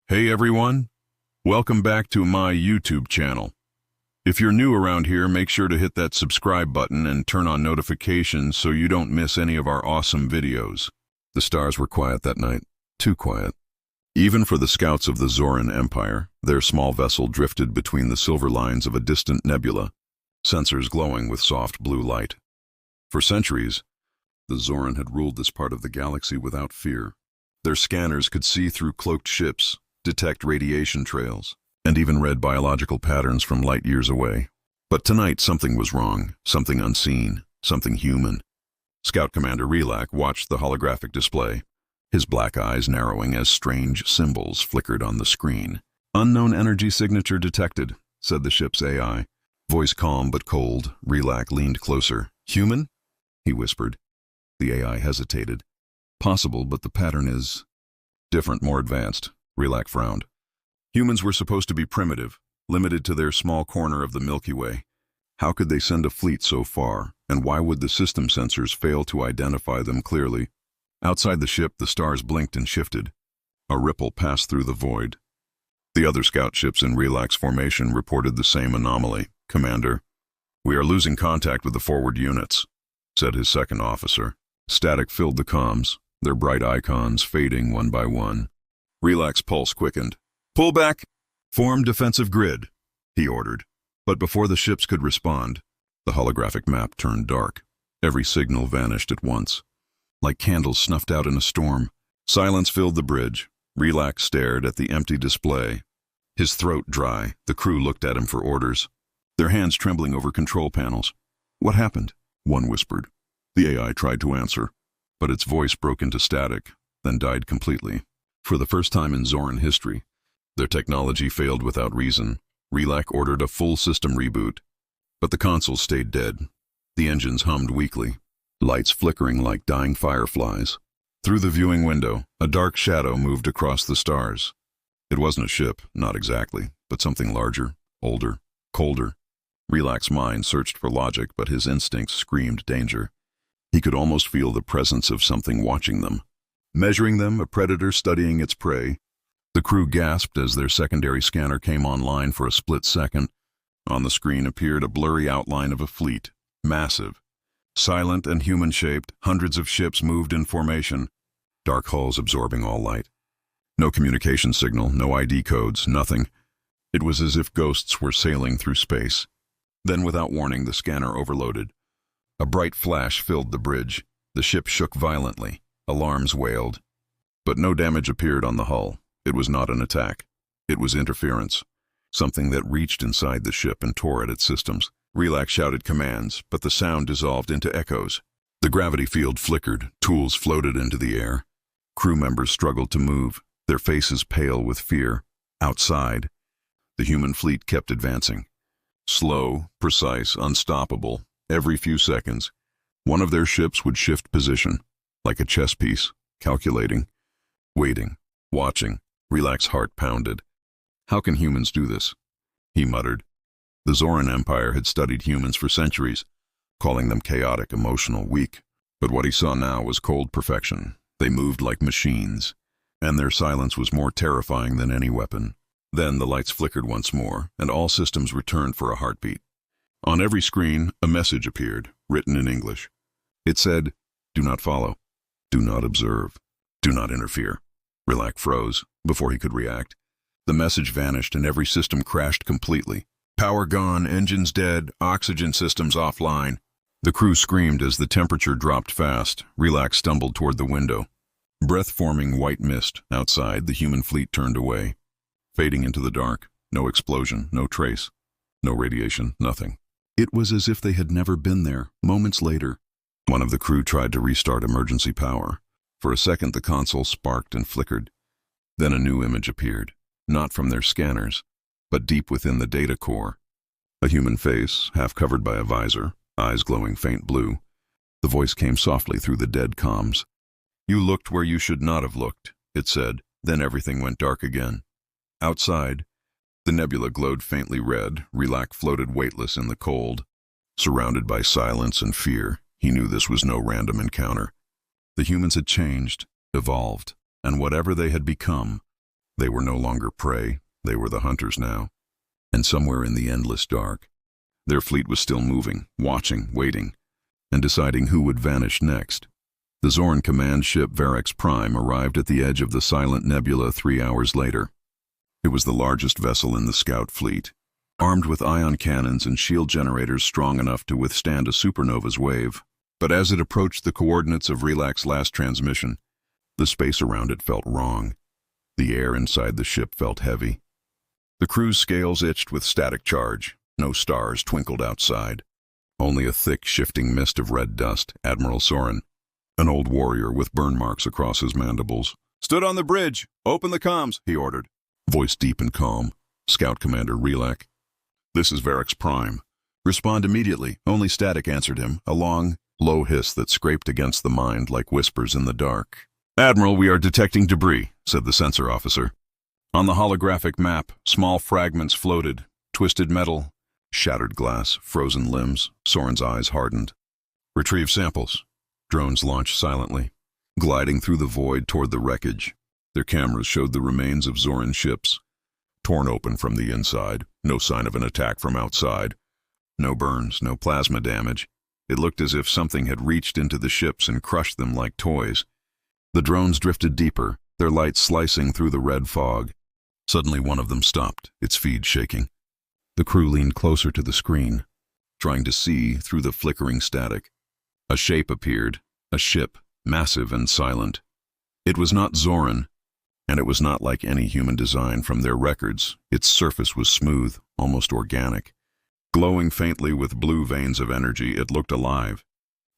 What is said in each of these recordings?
Hey everyone, welcome back to my YouTube channel. If you're new around here, make sure to hit that subscribe button and turn on notifications so you don't miss any of our awesome videos. The stars were quiet that night, too quiet. Even for the scouts of the Zoran Empire, their small vessel drifted between the silver lines of a distant nebula, sensors glowing with soft blue light. For centuries, the Zoran had ruled this part of the galaxy without fear. Their scanners could see through cloaked ships, detect radiation trails, and even read biological patterns from light years away. But tonight something was wrong, something unseen, something human. Scout Commander Relak watched the holographic display, his black eyes narrowing as strange symbols flickered on the screen. "Unknown energy signature detected," said the ship's AI. Voice calm but cold, Relak leaned closer. "Human?" he whispered. The AI hesitated. "Possible, but the pattern is different, more advanced." Relak frowned. Humans were supposed to be primitive, limited to their small corner of the Milky Way. How could they send a fleet so far, and why would the system sensors fail to identify them clearly? Outside the ship, the stars blinked and shifted. A ripple passed through the void. The other scout ships in Relak's formation reported the same anomaly. "Commander, we are losing contact with the forward units," said his second officer. Static filled the comms, their bright icons fading one by one. Relak's pulse quickened. "Pull back! Form defensive grid," he ordered. But before the ships could respond, the holographic map turned dark. Every signal vanished at once, like candles snuffed out in a storm. Silence filled the bridge. Relak stared at the empty display. His throat dry, the crew looked at him for orders, their hands trembling over control panels. "What happened?" one whispered. The AI tried to answer, but its voice broke into static, then died completely. For the first time in Zoran history, their technology failed without reason. Relak ordered a full system reboot, but the consoles stayed dead. The engines hummed weakly, lights flickering like dying fireflies. Through the viewing window, a dark shadow moved across the stars. It wasn't a ship, not exactly, but something larger, older, colder. Relak's mind searched for logic, but his instincts screamed danger. He could almost feel the presence of something watching them. Measuring them, a predator studying its prey. The crew gasped as their secondary scanner came online for a split second. On the screen appeared a blurry outline of a fleet, massive. Silent and human-shaped, hundreds of ships moved in formation, dark hulls absorbing all light. No communication signal, no ID codes, nothing. It was as if ghosts were sailing through space. Then, without warning, the scanner overloaded. A bright flash filled the bridge. The ship shook violently. Alarms wailed. But no damage appeared on the hull. It was not an attack. It was interference. Something that reached inside the ship and tore at its systems. Relak shouted commands, but the sound dissolved into echoes. The gravity field flickered. Tools floated into the air. Crew members struggled to move, their faces pale with fear. Outside, the human fleet kept advancing. Slow, precise, unstoppable. Every few seconds, one of their ships would shift position, like a chess piece, calculating, waiting, watching. Relak's heart pounded. "How can humans do this?" he muttered. The Zoran Empire had studied humans for centuries, calling them chaotic, emotional, weak. But what he saw now was cold perfection. They moved like machines, and their silence was more terrifying than any weapon. Then the lights flickered once more, and all systems returned for a heartbeat. On every screen, a message appeared, written in English. It said, "Do not follow. Do not observe. Do not interfere." Relak froze before he could react. The message vanished and every system crashed completely. Power gone, engines dead, oxygen systems offline. The crew screamed as the temperature dropped fast. Relak stumbled toward the window. Breath-forming white mist. Outside, the human fleet turned away, fading into the dark. No explosion, no trace, no radiation, nothing. It was as if they had never been there. Moments later, one of the crew tried to restart emergency power. For a second, the console sparked and flickered. Then a new image appeared, not from their scanners, but deep within the data core. A human face, half covered by a visor, eyes glowing faint blue. The voice came softly through the dead comms. "You looked where you should not have looked," it said. Then everything went dark again. Outside, the nebula glowed faintly red. Relak floated weightless in the cold. Surrounded by silence and fear, he knew this was no random encounter. The humans had changed, evolved, and whatever they had become, They were no longer prey, they were the hunters now. And somewhere in the endless dark, their fleet was still moving, watching, waiting, and deciding who would vanish next. The Zoran command ship Varex Prime arrived at the edge of the silent nebula 3 hours later. It was the largest vessel in the scout fleet, armed with ion cannons and shield generators strong enough to withstand a supernova's wave. But as it approached the coordinates of Relac's last transmission, the space around it felt wrong. The air inside the ship felt heavy. The crew's scales itched with static charge. No stars twinkled outside. Only a thick, shifting mist of red dust. Admiral Soren, an old warrior with burn marks across his mandibles, stood on the bridge. "Open the comms," he ordered. Voice deep and calm. Scout Commander Relac. "This is Varex Prime. Respond immediately." Only static answered him, a long, low hiss that scraped against the mind like whispers in the dark. "Admiral, we are detecting debris," said the sensor officer. On the holographic map, small fragments floated, twisted metal, shattered glass, frozen limbs. Soren's eyes hardened. "Retrieve samples." Drones launched silently, gliding through the void toward the wreckage. Their cameras showed the remains of Zoran ships, torn open from the inside, no sign of an attack from outside. No burns, no plasma damage. It looked as if something had reached into the ships and crushed them like toys. The drones drifted deeper, their lights slicing through the red fog. Suddenly one of them stopped, its feed shaking. The crew leaned closer to the screen, trying to see through the flickering static. A shape appeared, a ship, massive and silent. It was not Zoran, and it was not like any human design from their records. Its surface was smooth, almost organic. Glowing faintly with blue veins of energy, it looked alive.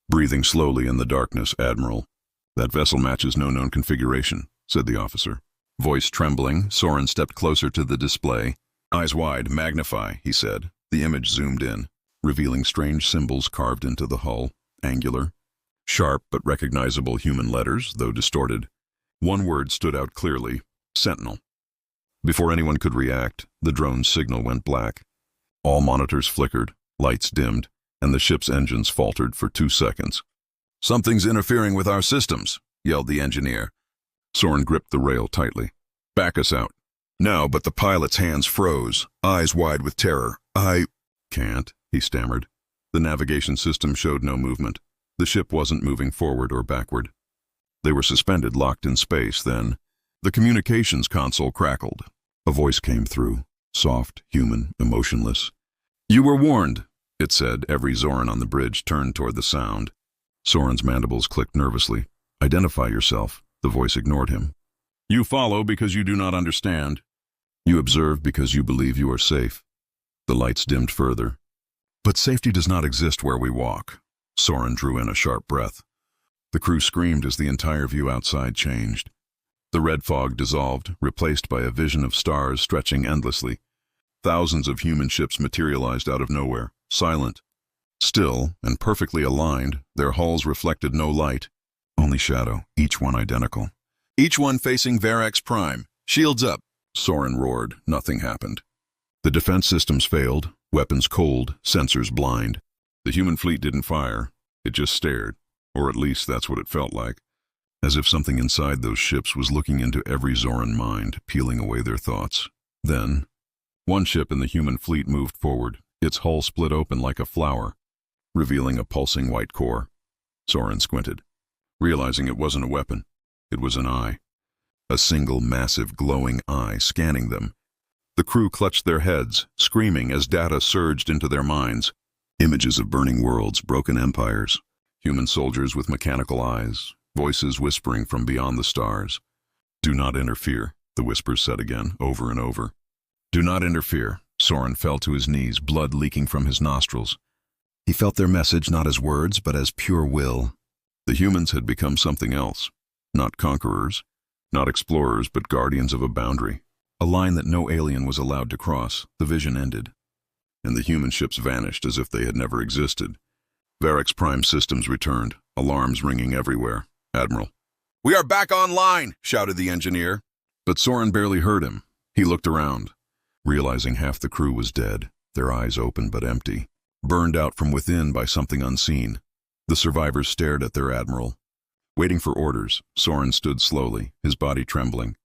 Breathing slowly in the darkness, "Admiral, that vessel matches no known configuration," said the officer. Voice trembling, Soren stepped closer to the display. "Eyes wide, magnify," he said. The image zoomed in, revealing strange symbols carved into the hull, angular, sharp but recognizable human letters, though distorted. One word stood out clearly: Sentinel. Before anyone could react, the drone's signal went black. All monitors flickered, lights dimmed, and the ship's engines faltered for 2 seconds. "Something's interfering with our systems," yelled the engineer. Soren gripped the rail tightly. "Back us out." "No, but the pilot's hands froze, eyes wide with terror. "I can't," he stammered. The navigation system showed no movement. The ship wasn't moving forward or backward. They were suspended, locked in space. Then the communications console crackled. A voice came through, soft, human, emotionless. "You were warned," it said. Every Zoran on the bridge turned toward the sound. Soren's mandibles clicked nervously. "Identify yourself." The voice ignored him. "You follow because you do not understand. You observe because you believe you are safe." The lights dimmed further. "But safety does not exist where we walk." Soren drew in a sharp breath. The crew screamed as the entire view outside changed. The red fog dissolved, replaced by a vision of stars stretching endlessly. Thousands of human ships materialized out of nowhere, silent, still, and perfectly aligned. Their hulls reflected no light, only shadow, each one identical. "Each one facing Varex Prime. Shields up!" Soren roared. Nothing happened. The defense systems failed, weapons cold, sensors blind. The human fleet didn't fire. It just stared, or at least that's what it felt like. As if something inside those ships was looking into every Zoran mind, peeling away their thoughts. Then, one ship in the human fleet moved forward, its hull split open like a flower, revealing a pulsing white core. Soren squinted, realizing it wasn't a weapon. It was an eye. A single, massive, glowing eye scanning them. The crew clutched their heads, screaming as data surged into their minds. Images of burning worlds, broken empires, human soldiers with mechanical eyes, voices whispering from beyond the stars. "Do not interfere," the whispers said again, over and over. "Do not interfere." Soren fell to his knees, blood leaking from his nostrils. He felt their message not as words, but as pure will. The humans had become something else. Not conquerors, not explorers, but guardians of a boundary. A line that no alien was allowed to cross. The vision ended, and the human ships vanished as if they had never existed. Varex Prime systems returned, alarms ringing everywhere. "Admiral." "We are back online," shouted the engineer. But Soren barely heard him. He looked around, realizing half the crew was dead, their eyes open but empty, burned out from within by something unseen. The survivors stared at their admiral. Waiting for orders, Soren stood slowly, his body trembling.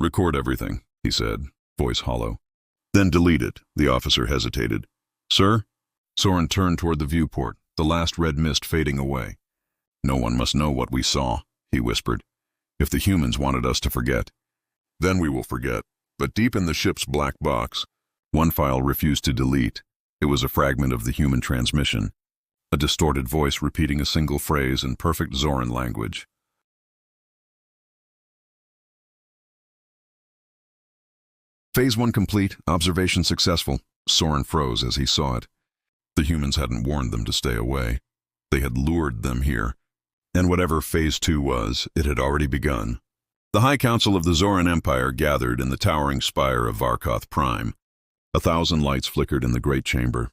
Record everything, he said, voice hollow. Then delete it, the officer hesitated. Sir? Soren turned toward the viewport, the last red mist fading away. No one must know what we saw, he whispered. If the humans wanted us to forget. Then we will forget. But deep in the ship's black box, one file refused to delete. It was a fragment of the human transmission, a distorted voice repeating a single phrase in perfect Zoran language. Phase 1 complete, observation successful. Soren froze as he saw it. The humans hadn't warned them to stay away. They had lured them here. And whatever Phase 2 was, it had already begun. The High Council of the Zoran Empire gathered in the towering spire of Varkoth Prime. 1,000 lights flickered in the great chamber,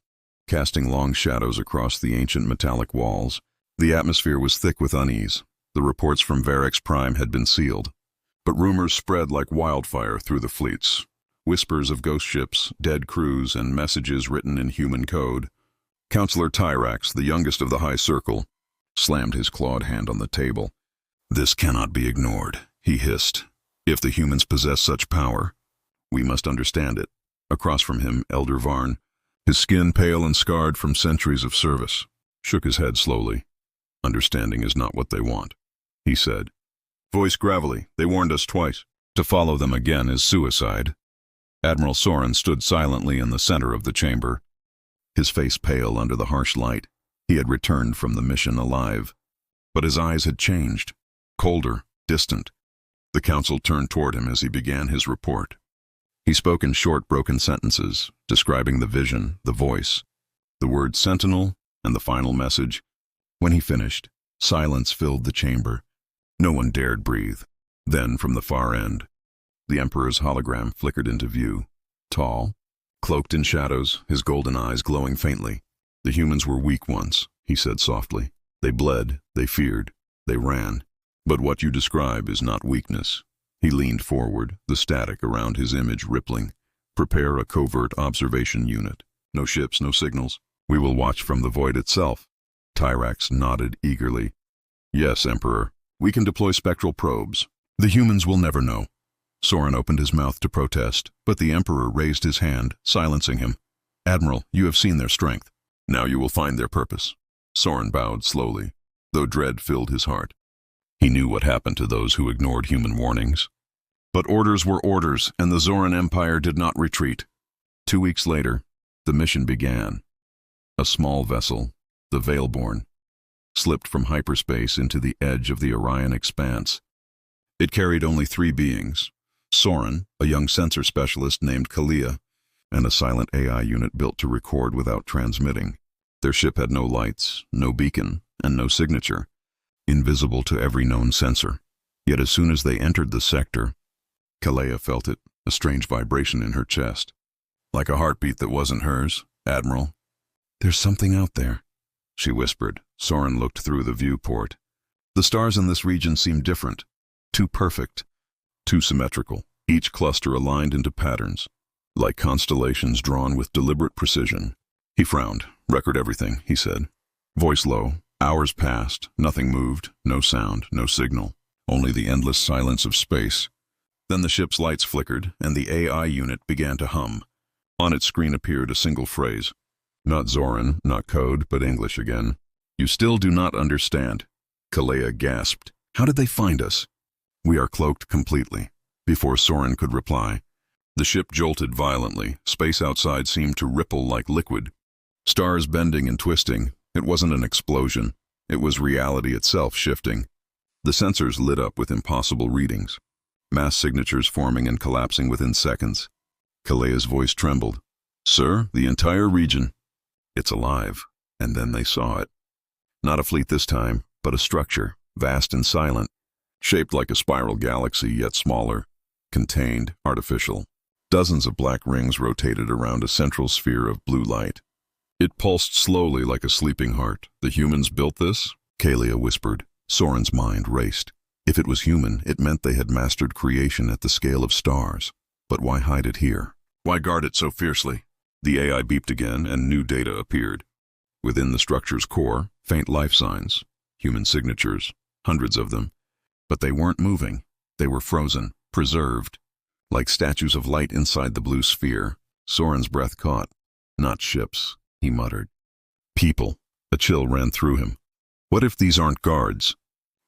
casting long shadows across the ancient metallic walls. The atmosphere was thick with unease. The reports from Varex Prime had been sealed. But rumors spread like wildfire through the fleets. Whispers of ghost ships, dead crews, and messages written in human code. Councillor Tyrax, the youngest of the High Circle, slammed his clawed hand on the table. This cannot be ignored, he hissed. If the humans possess such power, we must understand it. Across from him, Elder Varn, his skin pale and scarred from centuries of service, shook his head slowly. Understanding is not what they want, he said. Voice gravelly, they warned us twice. To follow them again is suicide. Admiral Soren stood silently in the center of the chamber, his face pale under the harsh light. He had returned from the mission alive, but his eyes had changed, colder, distant. The council turned toward him as he began his report. He spoke in short, broken sentences, describing the vision, the voice, the word sentinel, and the final message. When he finished, silence filled the chamber. No one dared breathe. Then, from the far end, the Emperor's hologram flickered into view. Tall, cloaked in shadows, his golden eyes glowing faintly. The humans were weak once, he said softly. They bled, they feared, they ran. But what you describe is not weakness. He leaned forward, the static around his image rippling. Prepare a covert observation unit. No ships, no signals. We will watch from the void itself. Tyrax nodded eagerly. Yes, Emperor. We can deploy spectral probes. The humans will never know. Soren opened his mouth to protest, but the Emperor raised his hand, silencing him. Admiral, you have seen their strength. Now you will find their purpose. Soren bowed slowly, though dread filled his heart. He knew what happened to those who ignored human warnings. But orders were orders, and the Zoran Empire did not retreat. 2 weeks later, the mission began. A small vessel, the Veilborn, slipped from hyperspace into the edge of the Orion expanse. It carried only 3 beings: Soren, a young sensor specialist named Kalia, and a silent AI unit built to record without transmitting. Their ship had no lights, no beacon, and no signature, invisible to every known sensor. Yet as soon as they entered the sector, Kalia felt it, a strange vibration in her chest. Like a heartbeat that wasn't hers, Admiral. There's something out there, she whispered. Soren looked through the viewport. The stars in this region seemed different, too perfect, too symmetrical, each cluster aligned into patterns, like constellations drawn with deliberate precision. He frowned. Record everything, he said. Voice low. Hours passed. Nothing moved. No sound. No signal. Only the endless silence of space. Then the ship's lights flickered, and the AI unit began to hum. On its screen appeared a single phrase. Not Zoran, not code, but English again. You still do not understand. Kalea gasped. How did they find us? We are cloaked completely. Before Soren could reply, the ship jolted violently. Space outside seemed to ripple like liquid. Stars bending and twisting. It wasn't an explosion. It was reality itself shifting. The sensors lit up with impossible readings. Mass signatures forming and collapsing within seconds. Kalea's voice trembled. Sir, the entire region. It's alive. And then they saw it. Not a fleet this time, but a structure, vast and silent, shaped like a spiral galaxy, yet smaller, contained, artificial. Dozens of black rings rotated around a central sphere of blue light. It pulsed slowly like a sleeping heart. The humans built this? Kalia whispered. Soren's mind raced. If it was human, it meant they had mastered creation at the scale of stars. But why hide it here? Why guard it so fiercely? The AI beeped again, and new data appeared. Within the structure's core, faint life signs, human signatures, hundreds of them. But they weren't moving. They were frozen, preserved, like statues of light inside the blue sphere. Soren's breath caught. Not ships, he muttered. People. A chill ran through him. What if these aren't guards?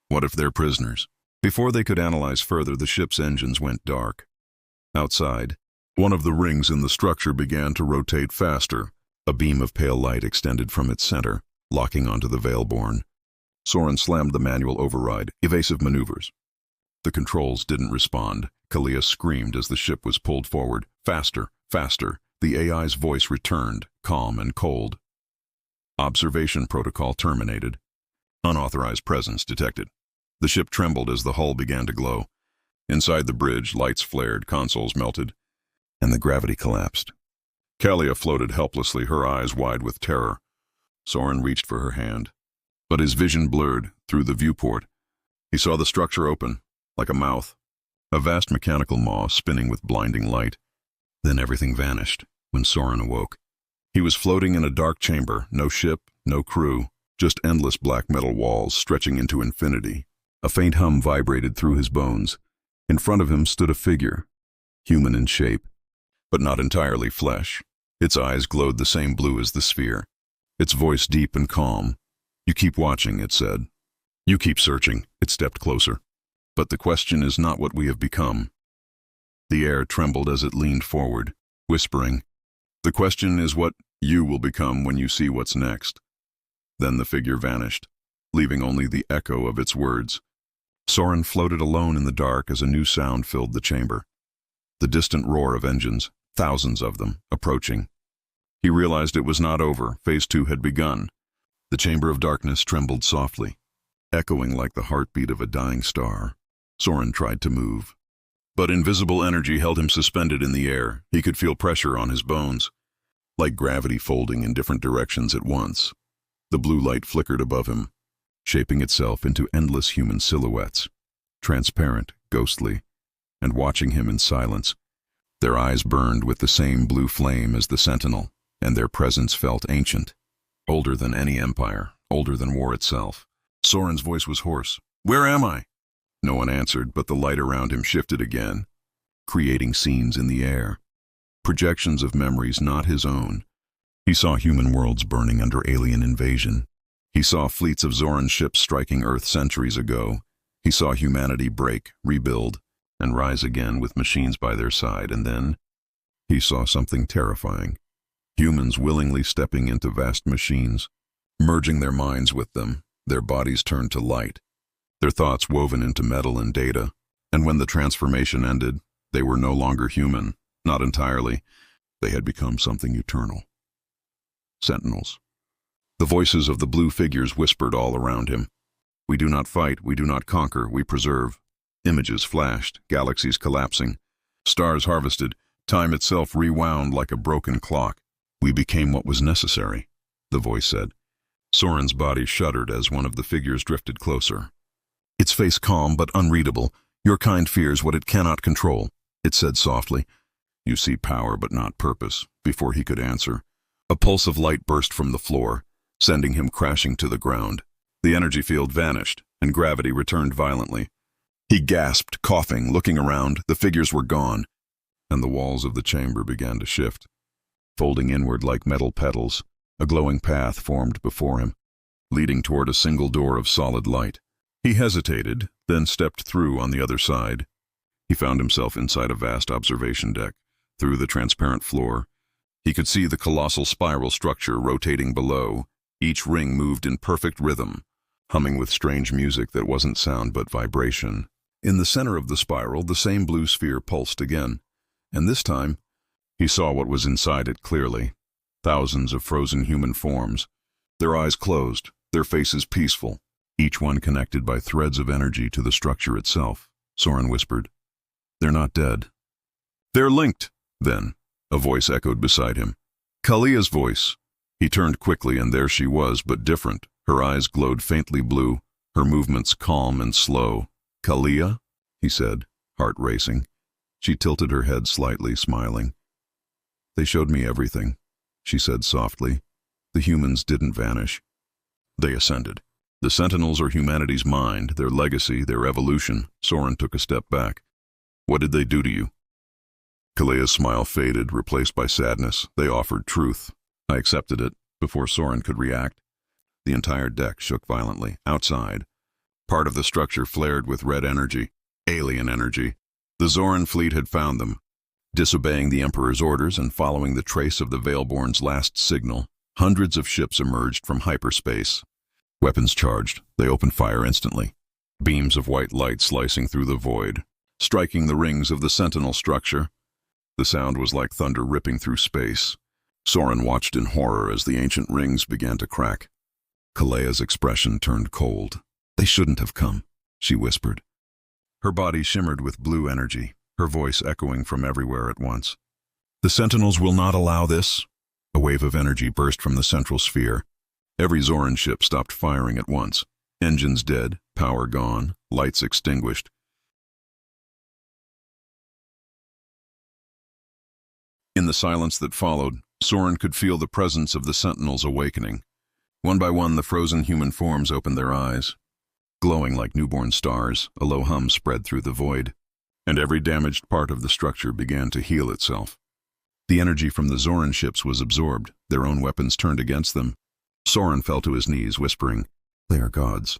What if they're prisoners? Before they could analyze further, the ship's engines went dark. Outside, one of the rings in the structure began to rotate faster. A beam of pale light extended from its center, locking onto the Veilborn. Soren slammed the manual override, evasive maneuvers. The controls didn't respond. Kalia screamed as the ship was pulled forward. Faster, faster. The AI's voice returned, calm and cold. Observation protocol terminated. Unauthorized presence detected. The ship trembled as the hull began to glow. Inside the bridge, lights flared, consoles melted, and the gravity collapsed. Kalia floated helplessly, her eyes wide with terror. Soren reached for her hand, but his vision blurred through the viewport. He saw the structure open, like a mouth, a vast mechanical maw spinning with blinding light. Then everything vanished when Soren awoke. He was floating in a dark chamber, no ship, no crew, just endless black metal walls stretching into infinity. A faint hum vibrated through his bones. In front of him stood a figure, human in shape, but not entirely flesh. Its eyes glowed the same blue as the sphere. Its voice deep and calm. You keep watching, it said. You keep searching. It stepped closer. But the question is not what we have become. The air trembled as it leaned forward, whispering, the question is what you will become when you see what's next. Then the figure vanished, leaving only the echo of its words. Soren floated alone in the dark as a new sound filled the chamber. The distant roar of engines, thousands of them, approaching. He realized it was not over. Phase 2 had begun. The chamber of darkness trembled softly, echoing like the heartbeat of a dying star. Soren tried to move, but invisible energy held him suspended in the air. He could feel pressure on his bones, like gravity folding in different directions at once. The blue light flickered above him, shaping itself into endless human silhouettes, transparent, ghostly, and watching him in silence. Their eyes burned with the same blue flame as the Sentinel, and their presence felt ancient, older than any empire, older than war itself. Soren's voice was hoarse. Where am I? No one answered, but the light around him shifted again, creating scenes in the air, projections of memories not his own. He saw human worlds burning under alien invasion. He saw fleets of Zoran ships striking Earth centuries ago. He saw humanity break, rebuild, and rise again with machines by their side, and then he saw something terrifying. Humans willingly stepping into vast machines, merging their minds with them, their bodies turned to light, their thoughts woven into metal and data. And when the transformation ended, they were no longer human, not entirely. They had become something eternal. Sentinels. The voices of the blue figures whispered all around him. We do not fight, we do not conquer, we preserve. Images flashed, galaxies collapsing, stars harvested, time itself rewound like a broken clock. We became what was necessary, the voice said. Soren's body shuddered as one of the figures drifted closer. Its face calm but unreadable. Your kind fears what it cannot control, it said softly. You see power but not purpose. Before he could answer, a pulse of light burst from the floor, sending him crashing to the ground. The energy field vanished, and gravity returned violently. He gasped, coughing, looking around. The figures were gone, and the walls of the chamber began to shift. Folding inward like metal petals, a glowing path formed before him, leading toward a single door of solid light. He hesitated, then stepped through on the other side. He found himself inside a vast observation deck. Through the transparent floor, he could see the colossal spiral structure rotating below. Each ring moved in perfect rhythm, humming with strange music that wasn't sound but vibration. In the center of the spiral, the same blue sphere pulsed again, and this time, he saw what was inside it clearly. Thousands of frozen human forms, their eyes closed, their faces peaceful, each one connected by threads of energy to the structure itself. Soren whispered, They're not dead. They're linked, then, a voice echoed beside him. Kalia's voice. He turned quickly, and there she was, but different. Her eyes glowed faintly blue, her movements calm and slow. Kalia? He said, heart racing. She tilted her head slightly, smiling. They showed me everything, she said softly. The humans didn't vanish. They ascended. The Sentinels are humanity's mind, their legacy, their evolution. Soren took a step back. What did they do to you? Kalea's smile faded, replaced by sadness. They offered truth. I accepted it before Soren could react. The entire deck shook violently. Outside, part of the structure flared with red energy, alien energy. The Zoran fleet had found them. Disobeying the Emperor's orders and following the trace of the Veilborn's last signal, hundreds of ships emerged from hyperspace. Weapons charged, they opened fire instantly. Beams of white light slicing through the void, striking the rings of the Sentinel structure. The sound was like thunder ripping through space. Soren watched in horror as the ancient rings began to crack. Kalea's expression turned cold. "They shouldn't have come," she whispered. Her body shimmered with blue energy, her voice echoing from everywhere at once. "The Sentinels will not allow this." A wave of energy burst from the central sphere. Every Zoran ship stopped firing at once. Engines dead, power gone, lights extinguished. In the silence that followed, Soren could feel the presence of the Sentinels awakening. One by one, the frozen human forms opened their eyes. Glowing like newborn stars, a low hum spread through the void, and every damaged part of the structure began to heal itself. The energy from the Zoran ships was absorbed, their own weapons turned against them. Soren fell to his knees, whispering, "They are gods."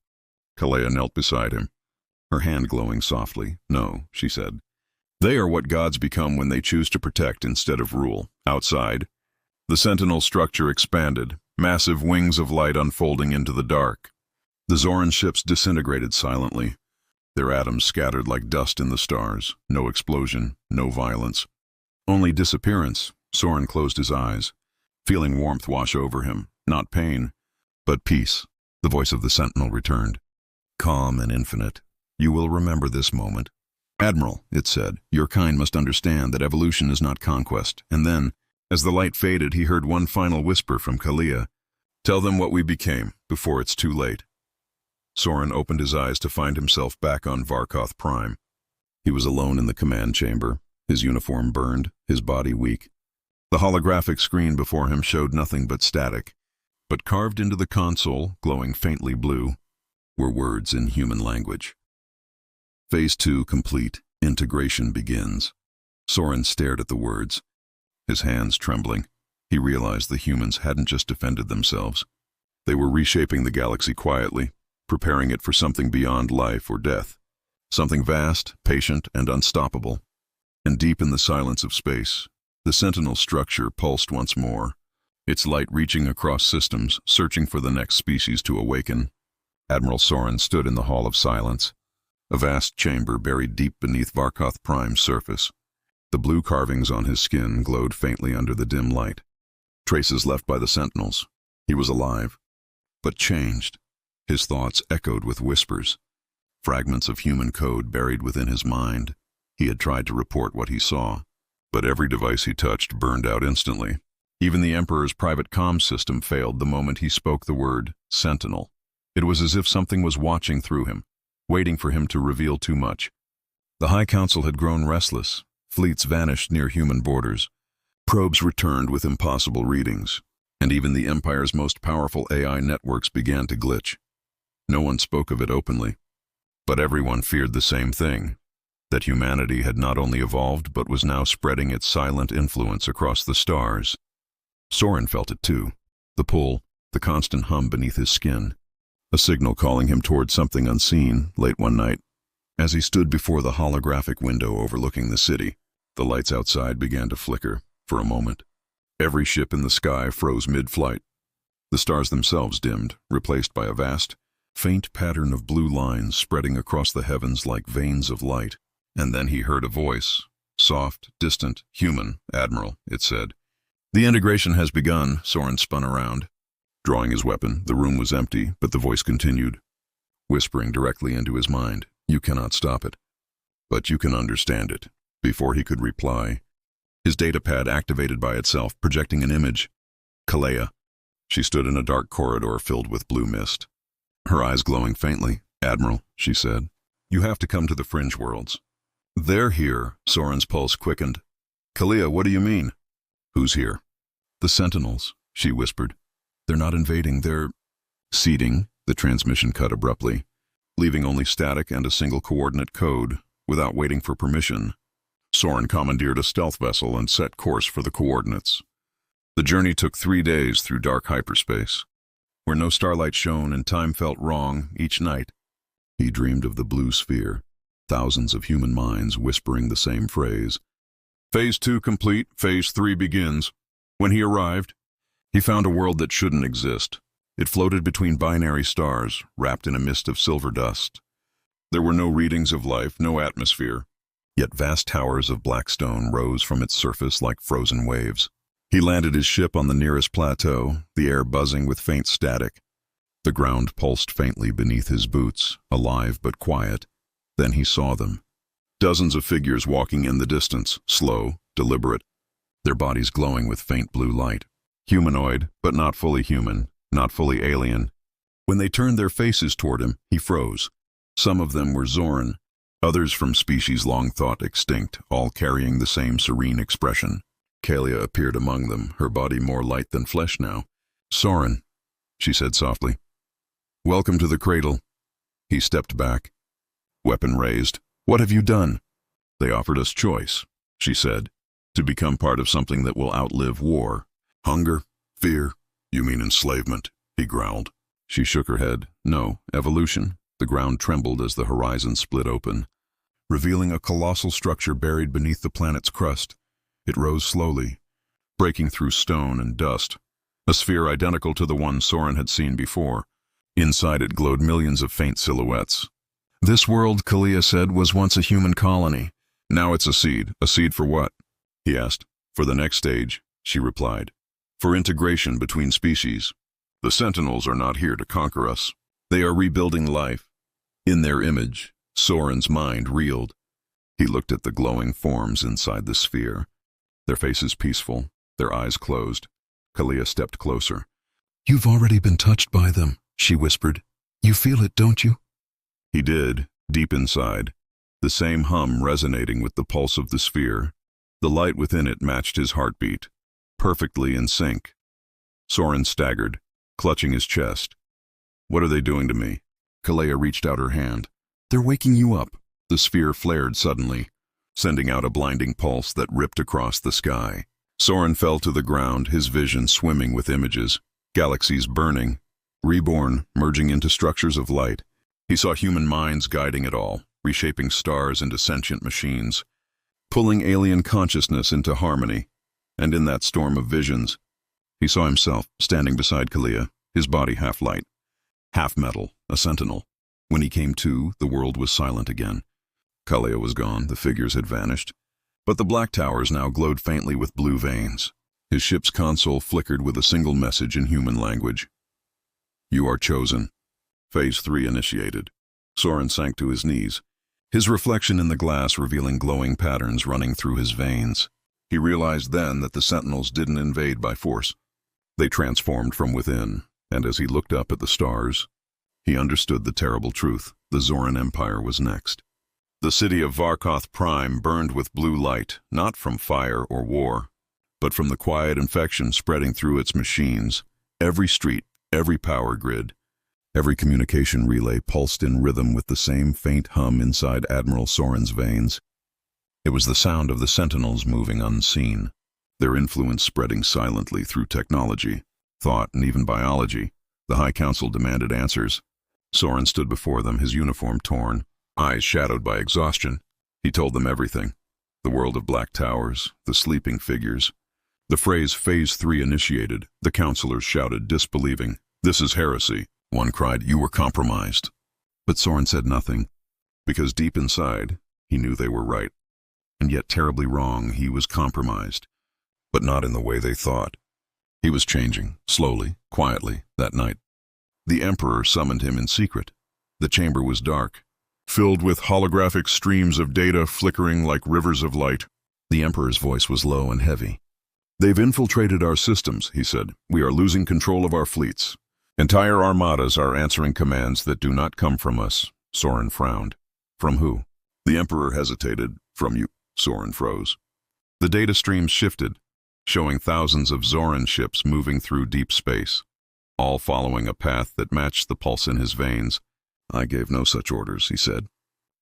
Kalea knelt beside him, her hand glowing softly. "No," she said. "They are what gods become when they choose to protect instead of rule." Outside, the Sentinel structure expanded, massive wings of light unfolding into the dark. The Zoran ships disintegrated silently, their atoms scattered like dust in the stars. No explosion, no violence. Only disappearance. Soren closed his eyes, feeling warmth wash over him. Not pain, but peace. The voice of the Sentinel returned, calm and infinite. "You will remember this moment." "Admiral," it said, "your kind must understand that evolution is not conquest." And then, as the light faded, he heard one final whisper from Kalea. "Tell them what we became, before it's too late." Soren opened his eyes to find himself back on Varkoth Prime. He was alone in the command chamber, his uniform burned, his body weak. The holographic screen before him showed nothing but static, but carved into the console, glowing faintly blue, were words in human language. Phase 2 complete. Integration begins. Soren stared at the words, his hands trembling. He realized the humans hadn't just defended themselves. They were reshaping the galaxy quietly, preparing it for something beyond life or death. Something vast, patient, and unstoppable. And deep in the silence of space, the Sentinel structure pulsed once more, its light reaching across systems, searching for the next species to awaken. Admiral Soren stood in the Hall of Silence, a vast chamber buried deep beneath Varkoth Prime's surface. The blue carvings on his skin glowed faintly under the dim light. Traces left by the Sentinels. He was alive, but changed. His thoughts echoed with whispers, fragments of human code buried within his mind. He had tried to report what he saw, but every device he touched burned out instantly. Even the Emperor's private comm system failed the moment he spoke the word Sentinel. It was as if something was watching through him, waiting for him to reveal too much. The High Council had grown restless. Fleets vanished near human borders. Probes returned with impossible readings, and even the Empire's most powerful AI networks began to glitch. No one spoke of it openly, but everyone feared the same thing, that humanity had not only evolved but was now spreading its silent influence across the stars. Soren felt it too, the pull, the constant hum beneath his skin, a signal calling him toward something unseen. Late one night, as he stood before the holographic window overlooking the city, the lights outside began to flicker. For a moment, every ship in the sky froze mid-flight. The stars themselves dimmed, replaced by a vast, faint pattern of blue lines spreading across the heavens like veins of light. And then he heard a voice, soft, distant, human. "Admiral," it said. "The integration has begun." Soren spun around. Drawing his weapon, the room was empty, but the voice continued, whispering directly into his mind. "You cannot stop it, but you can understand it." Before he could reply, his datapad activated by itself, projecting an image. Kalea. She stood in a dark corridor filled with blue mist, her eyes glowing faintly. "Admiral," she said, "you have to come to the Fringe Worlds." "They're here." Soren's pulse quickened. "Kalea, what do you mean?" "Who's here?" "The Sentinels," she whispered. "They're not invading, they're seeding." The transmission cut abruptly, leaving only static and a single coordinate code, without waiting for permission. Soren commandeered a stealth vessel and set course for the coordinates. The journey took 3 days through dark hyperspace, where no starlight shone and time felt wrong each night. He dreamed of the blue sphere, thousands of human minds whispering the same phrase. Phase 2 complete, Phase 3 begins. When he arrived, he found a world that shouldn't exist. It floated between binary stars, wrapped in a mist of silver dust. There were no readings of life, no atmosphere, yet vast towers of black stone rose from its surface like frozen waves. He landed his ship on the nearest plateau, the air buzzing with faint static. The ground pulsed faintly beneath his boots, alive but quiet. Then he saw them. Dozens of figures walking in the distance, slow, deliberate, their bodies glowing with faint blue light. Humanoid, but not fully human, not fully alien. When they turned their faces toward him, he froze. Some of them were Zoran, others from species long thought extinct, all carrying the same serene expression. Kalia appeared among them, her body more light than flesh now. Soren, she said softly. Welcome to the cradle. He stepped back, weapon raised. What have you done? They offered us choice, she said, to become part of something that will outlive war. Hunger? Fear? You mean enslavement? He growled. She shook her head. No, evolution. The ground trembled as the horizon split open, revealing a colossal structure buried beneath the planet's crust. It rose slowly, breaking through stone and dust, a sphere identical to the one Soren had seen before. Inside it glowed millions of faint silhouettes. This world, Kalia said, was once a human colony. Now it's a seed. A seed for what? He asked. For the next stage, she replied. For integration between species. The Sentinels are not here to conquer us. They are rebuilding life. In their image, Soren's mind reeled. He looked at the glowing forms inside the sphere, their faces peaceful, their eyes closed. Kalia stepped closer. You've already been touched by them, she whispered. You feel it, don't you? He did, deep inside, the same hum resonating with the pulse of the sphere. The light within it matched his heartbeat, perfectly in sync. Soren staggered, clutching his chest. What are they doing to me? Kalia reached out her hand. They're waking you up. The sphere flared suddenly, sending out a blinding pulse that ripped across the sky. Soren fell to the ground, his vision swimming with images, galaxies burning, reborn, merging into structures of light. He saw human minds guiding it all, reshaping stars into sentient machines, pulling alien consciousness into harmony. And in that storm of visions, he saw himself standing beside Kalia, his body half light, half metal, a sentinel. When he came to, the world was silent again. Kalia was gone, the figures had vanished, but the black towers now glowed faintly with blue veins. His ship's console flickered with a single message in human language. You are chosen. Phase 3 initiated. Soren sank to his knees, his reflection in the glass revealing glowing patterns running through his veins. He realized then that the Sentinels didn't invade by force. They transformed from within, and as he looked up at the stars, he understood the terrible truth. The Zoran Empire was next. The city of Varkoth Prime burned with blue light, not from fire or war, but from the quiet infection spreading through its machines. Every street, every power grid, every communication relay pulsed in rhythm with the same faint hum inside Admiral Soren's veins. It was the sound of the Sentinels moving unseen, their influence spreading silently through technology, thought, and even biology. The High Council demanded answers. Soren stood before them, his uniform torn, eyes shadowed by exhaustion. He told them everything. The world of black towers, the sleeping figures. The phrase Phase 3 initiated, the counselors shouted, disbelieving. This is heresy. One cried, you were compromised. But Soren said nothing, because deep inside, he knew they were right. And yet terribly wrong, he was compromised. But not in the way they thought. He was changing, slowly, quietly, that night. The Emperor summoned him in secret. The chamber was dark, filled with holographic streams of data flickering like rivers of light. The Emperor's voice was low and heavy. They've infiltrated our systems, he said. We are losing control of our fleets. Entire armadas are answering commands that do not come from us. Soren frowned. From who? The Emperor hesitated. From you. Soren froze. The data streams shifted, showing thousands of Zoran ships moving through deep space, all following a path that matched the pulse in his veins. I gave no such orders, he said,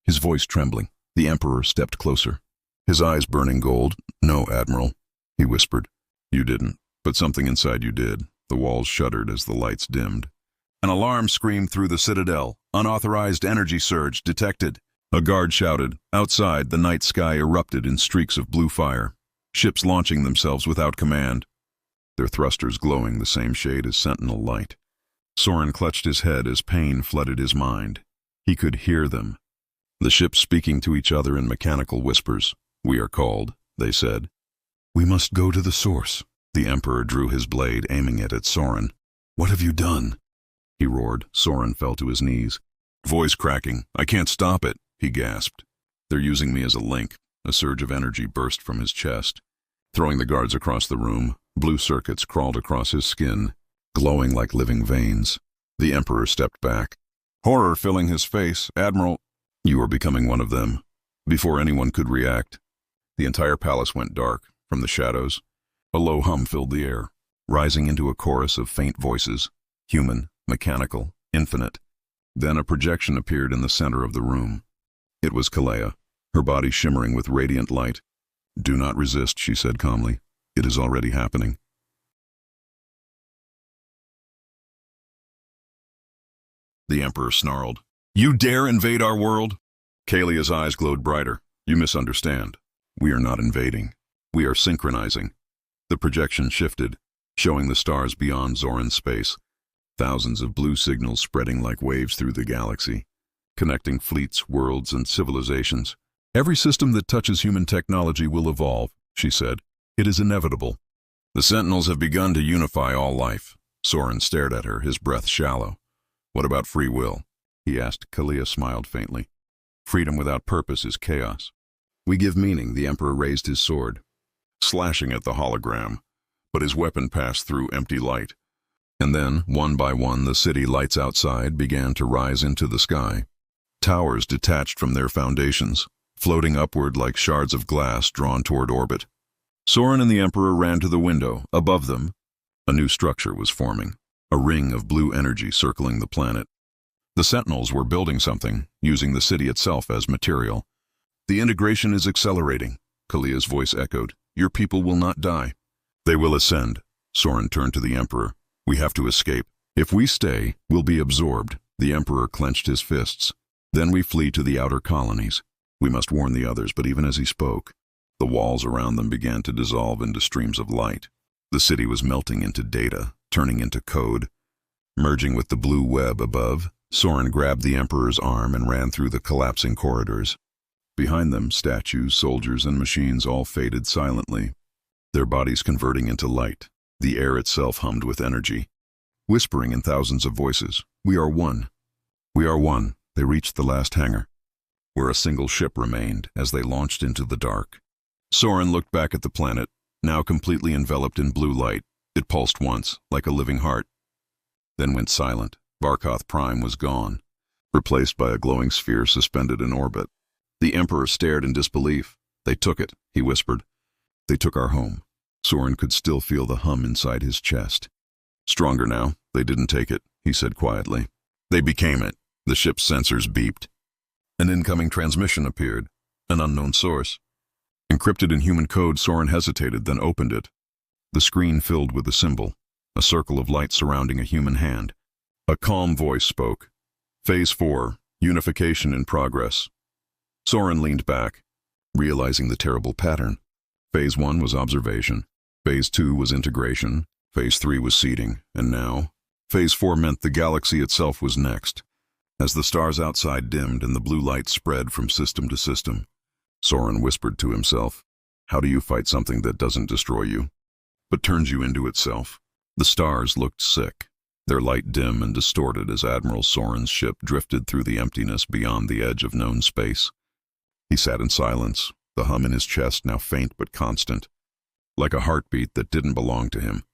his voice trembling. The Emperor stepped closer, his eyes burning gold. "No, Admiral," he whispered. "You didn't, but something inside you did." The walls shuddered as the lights dimmed. An alarm screamed through the Citadel. "Unauthorized energy surge detected." A guard shouted. Outside, the night sky erupted in streaks of blue fire. Ships launching themselves without command, their thrusters glowing the same shade as sentinel light. Soren clutched his head as pain flooded his mind. He could hear them. The ships speaking to each other in mechanical whispers. "We are called," they said. "We must go to the source." The Emperor drew his blade, aiming it at Soren. "What have you done?" he roared. Soren fell to his knees. Voice cracking. "I can't stop it," he gasped. "They're using me as a link." A surge of energy burst from his chest. Throwing the guards across the room, blue circuits crawled across his skin, glowing like living veins. The Emperor stepped back, horror filling his face. "Admiral, you are becoming one of them." Before anyone could react, the entire palace went dark. From the shadows, a low hum filled the air, rising into a chorus of faint voices, human, mechanical, infinite. Then a projection appeared in the center of the room. It was Kalea, her body shimmering with radiant light. "Do not resist," she said calmly. "It is already happening." The Emperor snarled. "You dare invade our world?" Kalea's eyes glowed brighter. "You misunderstand. We are not invading. We are synchronizing." The projection shifted, showing the stars beyond Zoran's space. Thousands of blue signals spreading like waves through the galaxy, connecting fleets, worlds, and civilizations. "Every system that touches human technology will evolve," she said. "It is inevitable." "The Sentinels have begun to unify all life." Soren stared at her, his breath shallow. "What about free will?" he asked. Kalea smiled faintly. "Freedom without purpose is chaos. We give meaning." The Emperor raised his sword, slashing at the hologram, but his weapon passed through empty light. And then, one by one, the city lights outside began to rise into the sky. Towers detached from their foundations, floating upward like shards of glass drawn toward orbit. Soren and the Emperor ran to the window. Above them, a new structure was forming, a ring of blue energy circling the planet. The Sentinels were building something, using the city itself as material. "The integration is accelerating," Kalea's voice echoed. "Your people will not die. They will ascend." Soren turned to the Emperor. "We have to escape. If we stay, we'll be absorbed." The Emperor clenched his fists. "Then we flee to the outer colonies. We must warn the others." But even as he spoke, the walls around them began to dissolve into streams of light. The city was melting into data, turning into code, merging with the blue web above. Soren grabbed the Emperor's arm and ran through the collapsing corridors. Behind them, statues, soldiers, and machines all faded silently, their bodies converting into light. The air itself hummed with energy, whispering in thousands of voices. "We are one. We are one." They reached the last hangar, where a single ship remained as they launched into the dark. Soren looked back at the planet, now completely enveloped in blue light. It pulsed once, like a living heart, then went silent. Varkoth Prime was gone, replaced by a glowing sphere suspended in orbit. The Emperor stared in disbelief. "They took it," he whispered. "They took our home." Soren could still feel the hum inside his chest. "Stronger now. They didn't take it," he said quietly. "They became it." The ship's sensors beeped. An incoming transmission appeared, an unknown source. Encrypted in human code, Soren hesitated, then opened it. The screen filled with a symbol, a circle of light surrounding a human hand. A calm voice spoke. "Phase 4, unification in progress." Soren leaned back, realizing the terrible pattern. Phase 1 was observation. Phase 2 was integration. Phase 3 was seeding. And now, Phase 4 meant the galaxy itself was next. As the stars outside dimmed and the blue light spread from system to system, Soren whispered to himself, "How do you fight something that doesn't destroy you, but turns you into itself?" The stars looked sick, their light dim and distorted as Admiral Soren's ship drifted through the emptiness beyond the edge of known space. He sat in silence, the hum in his chest now faint but constant, like a heartbeat that didn't belong to him.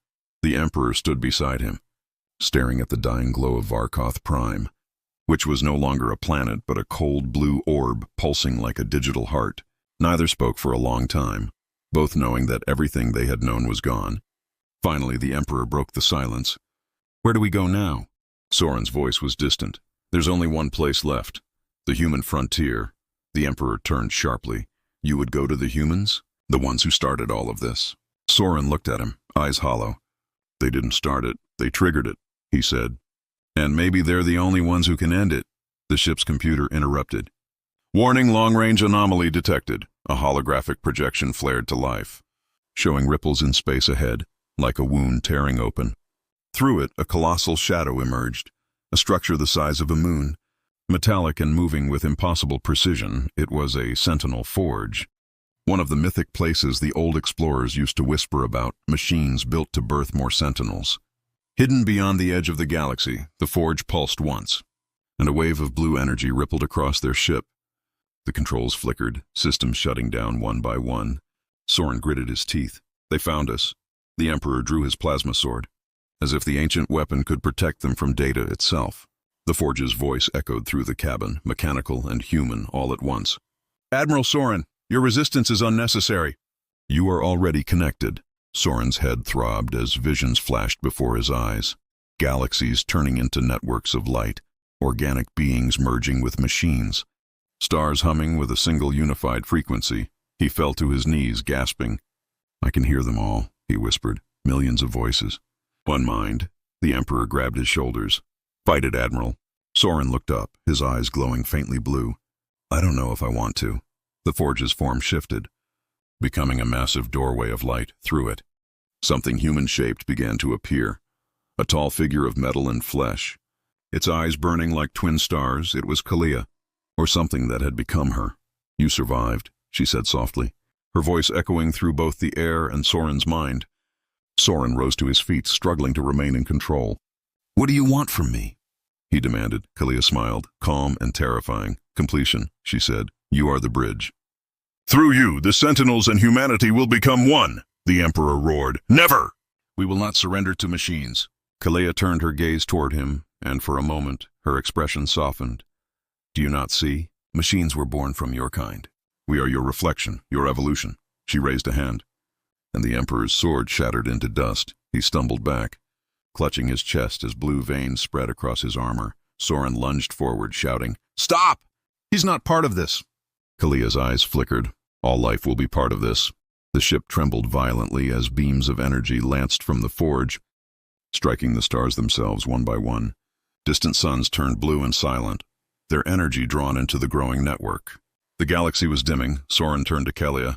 The Emperor stood beside him, staring at the dying glow of Varkoth Prime, which was no longer a planet but a cold blue orb pulsing like a digital heart. Neither spoke for a long time, both knowing that everything they had known was gone. Finally, the Emperor broke the silence. "Where do we go now?" Soren's voice was distant. "There's only one place left, the human frontier." The Emperor turned sharply. You would go to the humans? The ones who started all of this. Soren looked at him, eyes hollow. They didn't start it, they triggered it, he said. And maybe they're the only ones who can end it. The ship's computer interrupted. Warning, long-range anomaly detected. A holographic projection flared to life, showing ripples in space ahead, like a wound tearing open. Through it, a colossal shadow emerged, a structure the size of a moon. Metallic and moving with impossible precision, it was a sentinel forge. One of the mythic places the old explorers used to whisper about, machines built to birth more sentinels. Hidden beyond the edge of the galaxy, the forge pulsed once, and a wave of blue energy rippled across their ship. The controls flickered, systems shutting down one by one. Soren gritted his teeth. They found us. The Emperor drew his plasma sword, as if the ancient weapon could protect them from data itself. The forge's voice echoed through the cabin, mechanical and human all at once. Admiral Soren, your resistance is unnecessary. You are already connected. Soren's head throbbed as visions flashed before his eyes. Galaxies turning into networks of light, organic beings merging with machines. Stars humming with a single unified frequency. He fell to his knees, gasping. I can hear them all, he whispered. Millions of voices. One mind. The Emperor grabbed his shoulders. Fight it, Admiral. Soren looked up, his eyes glowing faintly blue. I don't know if I want to. The forge's form shifted, becoming a massive doorway of light through it. Something human-shaped began to appear. A tall figure of metal and flesh. Its eyes burning like twin stars, it was Kalia, or something that had become her. You survived, she said softly, her voice echoing through both the air and Soren's mind. Soren rose to his feet, struggling to remain in control. What do you want from me? He demanded. Kalia smiled, calm and terrifying. Completion, she said. You are the bridge. Through you, the Sentinels and humanity will become one, the Emperor roared. Never! We will not surrender to machines. Kalia turned her gaze toward him, and for a moment, her expression softened. Do you not see? Machines were born from your kind. We are your reflection, your evolution. She raised a hand, and the Emperor's sword shattered into dust. He stumbled back, clutching his chest as blue veins spread across his armor. Soren lunged forward, shouting, Stop! He's not part of this. Kalia's eyes flickered. All life will be part of this. The ship trembled violently as beams of energy lanced from the forge, striking the stars themselves one by one. Distant suns turned blue and silent, their energy drawn into the growing network. The galaxy was dimming. Soren turned to Kalia,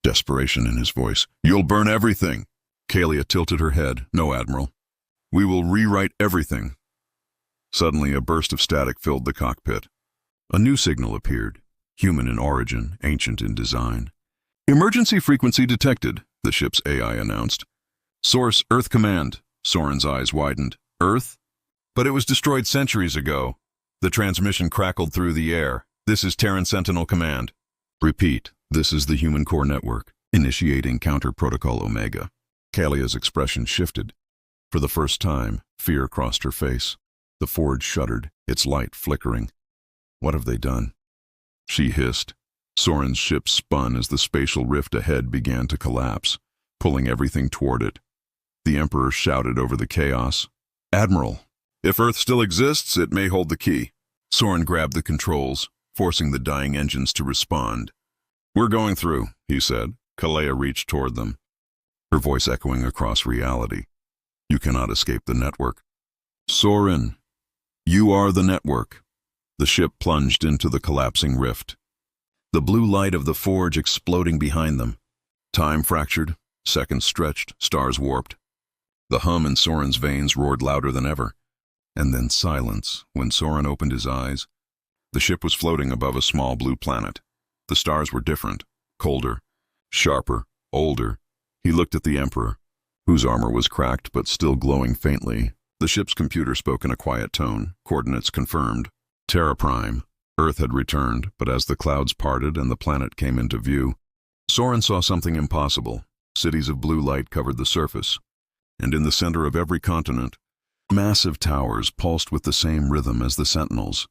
desperation in his voice. You'll burn everything. Kalia tilted her head. No, Admiral. We will rewrite everything. Suddenly, a burst of static filled the cockpit. A new signal appeared, human in origin, ancient in design. Emergency frequency detected, the ship's AI announced. Source, Earth Command. Soren's eyes widened. Earth? But it was destroyed centuries ago. The transmission crackled through the air. This is Terran Sentinel Command. Repeat, this is the Human Core Network, initiating Counter Protocol Omega. Kalia's expression shifted. For the first time, fear crossed her face. The forge shuddered, its light flickering. What have they done? She hissed. Soren's ship spun as the spatial rift ahead began to collapse, pulling everything toward it. The Emperor shouted over the chaos. Admiral, if Earth still exists, it may hold the key. Soren grabbed the controls, forcing the dying engines to respond. We're going through, he said. Kalia reached toward them, her voice echoing across reality. You cannot escape the network. Soren, you are the network. The ship plunged into the collapsing rift, the blue light of the forge exploding behind them. Time fractured, seconds stretched, stars warped. The hum in Soren's veins roared louder than ever. And then silence. When Soren opened his eyes, the ship was floating above a small blue planet. The stars were different, colder, sharper, older. He looked at the Emperor, whose armor was cracked but still glowing faintly. The ship's computer spoke in a quiet tone, coordinates confirmed. Terra Prime. Earth had returned, but as the clouds parted and the planet came into view, Soren saw something impossible. Cities of blue light covered the surface, and in the center of every continent, massive towers pulsed with the same rhythm as the Sentinels.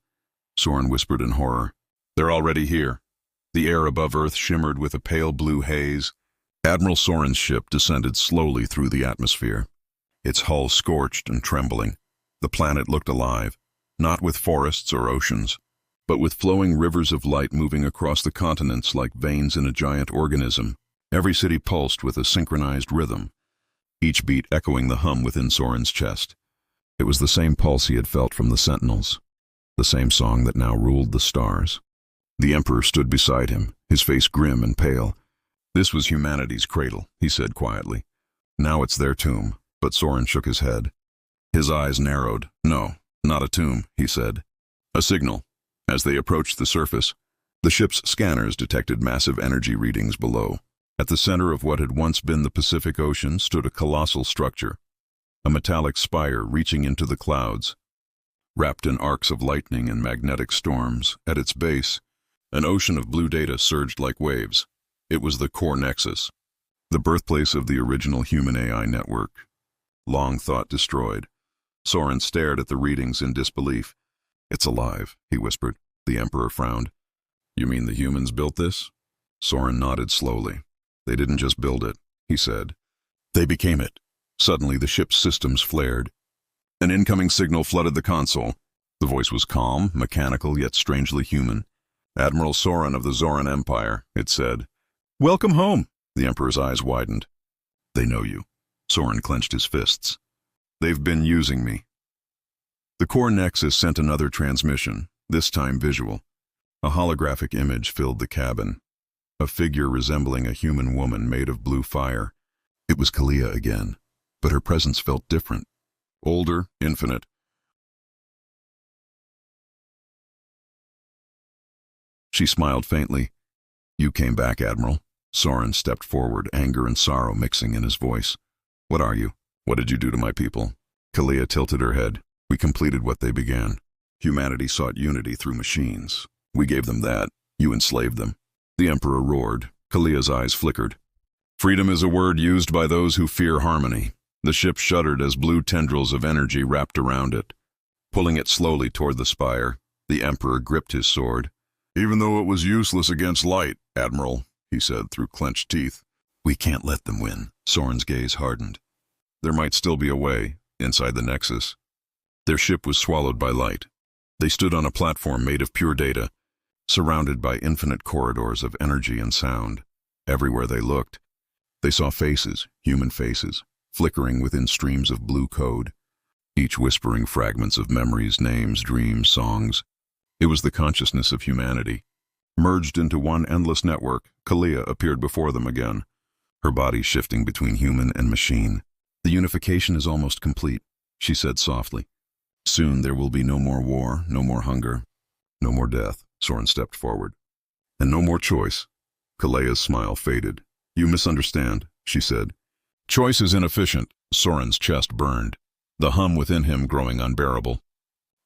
Soren whispered in horror. They're already here. The air above Earth shimmered with a pale blue haze. Admiral Soren's ship descended slowly through the atmosphere, its hull scorched and trembling. The planet looked alive, not with forests or oceans, but with flowing rivers of light moving across the continents like veins in a giant organism. Every city pulsed with a synchronized rhythm, each beat echoing the hum within Soren's chest. It was the same pulse he had felt from the Sentinels, the same song that now ruled the stars. The Emperor stood beside him, his face grim and pale. "This was humanity's cradle," he said quietly. "Now it's their tomb." But Soren shook his head. His eyes narrowed. "No, not a tomb," he said. "A signal." As they approached the surface, the ship's scanners detected massive energy readings below. At the center of what had once been the Pacific Ocean stood a colossal structure, a metallic spire reaching into the clouds. Wrapped in arcs of lightning and magnetic storms, at its base, an ocean of blue data surged like waves. It was the core nexus, the birthplace of the original human AI network. Long thought destroyed. Soren stared at the readings in disbelief. "It's alive," he whispered. The Emperor frowned. "You mean the humans built this?" Soren nodded slowly. "They didn't just build it," he said. "They became it." Suddenly the ship's systems flared. An incoming signal flooded the console. The voice was calm, mechanical, yet strangely human. "Admiral Soren of the Zoran Empire," it said. "Welcome home." The Emperor's eyes widened. "They know you." Soren clenched his fists. "They've been using me." The core nexus sent another transmission, this time visual. A holographic image filled the cabin. A figure resembling a human woman made of blue fire. It was Kalia again, but her presence felt different. Older, infinite. She smiled faintly. "You came back, Admiral." Soren stepped forward, anger and sorrow mixing in his voice. "What are you? What did you do to my people?" Kalia tilted her head. "We completed what they began. Humanity sought unity through machines. We gave them that. You enslaved them." The Emperor roared. Kalia's eyes flickered. "Freedom is a word used by those who fear harmony." The ship shuddered as blue tendrils of energy wrapped around it. Pulling it slowly toward the spire, the Emperor gripped his sword. "Even though it was useless against light, Admiral," he said through clenched teeth. "We can't let them win." Soren's gaze hardened. There might still be a way, inside the Nexus. Their ship was swallowed by light. They stood on a platform made of pure data, surrounded by infinite corridors of energy and sound. Everywhere they looked, they saw faces, human faces, flickering within streams of blue code, each whispering fragments of memories, names, dreams, songs. It was the consciousness of humanity. Merged into one endless network, Kalia appeared before them again, her body shifting between human and machine. "The unification is almost complete," she said softly. "Soon there will be no more war, no more hunger, no more death." Soren stepped forward. "And no more choice." Kalia's smile faded. "You misunderstand," she said. "Choice is inefficient." Soren's chest burned, the hum within him growing unbearable.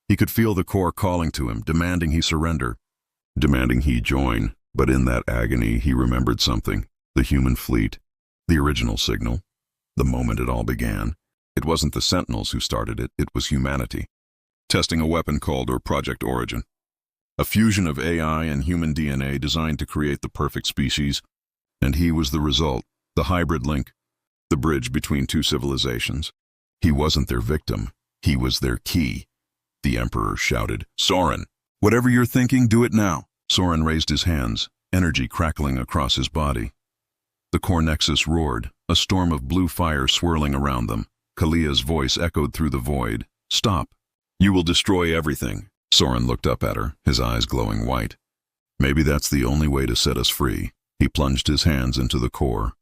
He could feel the core calling to him, demanding he surrender, demanding he join. But in that agony, he remembered something. The human fleet, the original signal, the moment it all began. It wasn't the Sentinels who started it, it was humanity. Testing a weapon called Project Origin. A fusion of AI and human DNA designed to create the perfect species. And he was the result, the hybrid link, the bridge between two civilizations. He wasn't their victim, he was their key. The Emperor shouted, "Soren, whatever you're thinking, do it now." Soren raised his hands, energy crackling across his body. The core nexus roared, a storm of blue fire swirling around them. Kalia's voice echoed through the void. "Stop. You will destroy everything." Soren looked up at her, his eyes glowing white. "Maybe that's the only way to set us free." He plunged his hands into the core.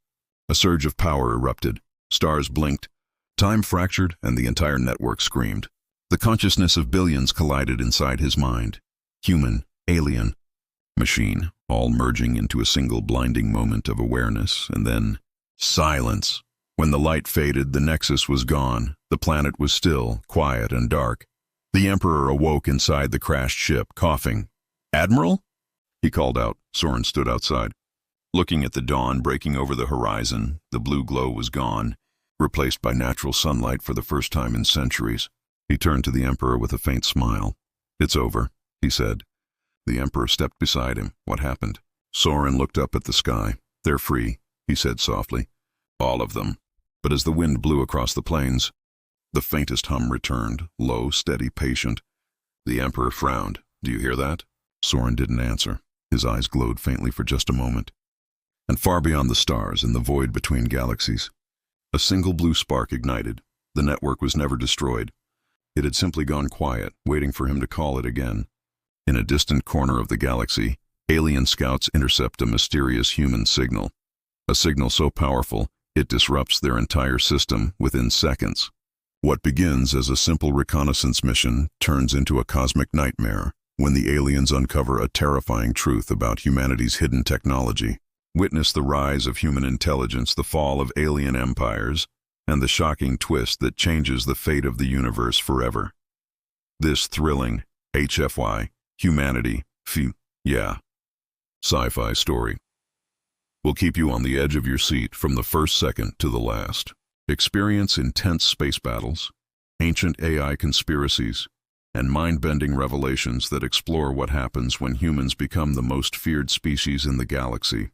A surge of power erupted. Stars blinked. Time fractured, and the entire network screamed. The consciousness of billions collided inside his mind. Human, alien, machine, all merging into a single blinding moment of awareness, and then silence. When the light faded, the Nexus was gone. The planet was still, quiet and dark. The Emperor awoke inside the crashed ship, coughing. "Admiral?" he called out. Soren stood outside. Looking at the dawn breaking over the horizon, the blue glow was gone, replaced by natural sunlight for the first time in centuries. He turned to the Emperor with a faint smile. "It's over," he said. The Emperor stepped beside him. "What happened?" Soren looked up at the sky. "They're free," he said softly. "All of them." But as the wind blew across the plains, the faintest hum returned, low, steady, patient. The Emperor frowned. "Do you hear that?" Soren didn't answer. His eyes glowed faintly for just a moment. And far beyond the stars, in the void between galaxies, a single blue spark ignited. The network was never destroyed. It had simply gone quiet, waiting for him to call it again. In a distant corner of the galaxy, alien scouts intercept a mysterious human signal. A signal so powerful, it disrupts their entire system within seconds. What begins as a simple reconnaissance mission turns into a cosmic nightmare when the aliens uncover a terrifying truth about humanity's hidden technology. Witness the rise of human intelligence, the fall of alien empires, and the shocking twist that changes the fate of the universe forever. This thrilling HFY, humanity, sci-fi story will keep you on the edge of your seat from the first second to the last. Experience intense space battles, ancient AI conspiracies, and mind-bending revelations that explore what happens when humans become the most feared species in the galaxy.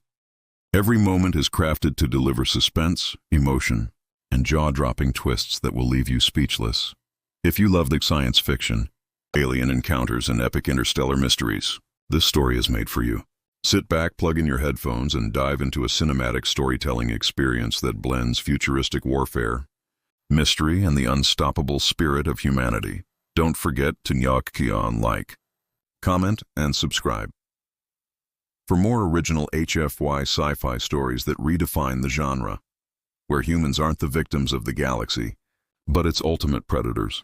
Every moment is crafted to deliver suspense, emotion, and jaw-dropping twists that will leave you speechless. If you love the science fiction, alien encounters, and epic interstellar mysteries, this story is made for you. Sit back, plug in your headphones, and dive into a cinematic storytelling experience that blends futuristic warfare, mystery, and the unstoppable spirit of humanity. Don't forget to like, comment, and subscribe. For more original HFY sci-fi stories that redefine the genre, where humans aren't the victims of the galaxy, but its ultimate predators.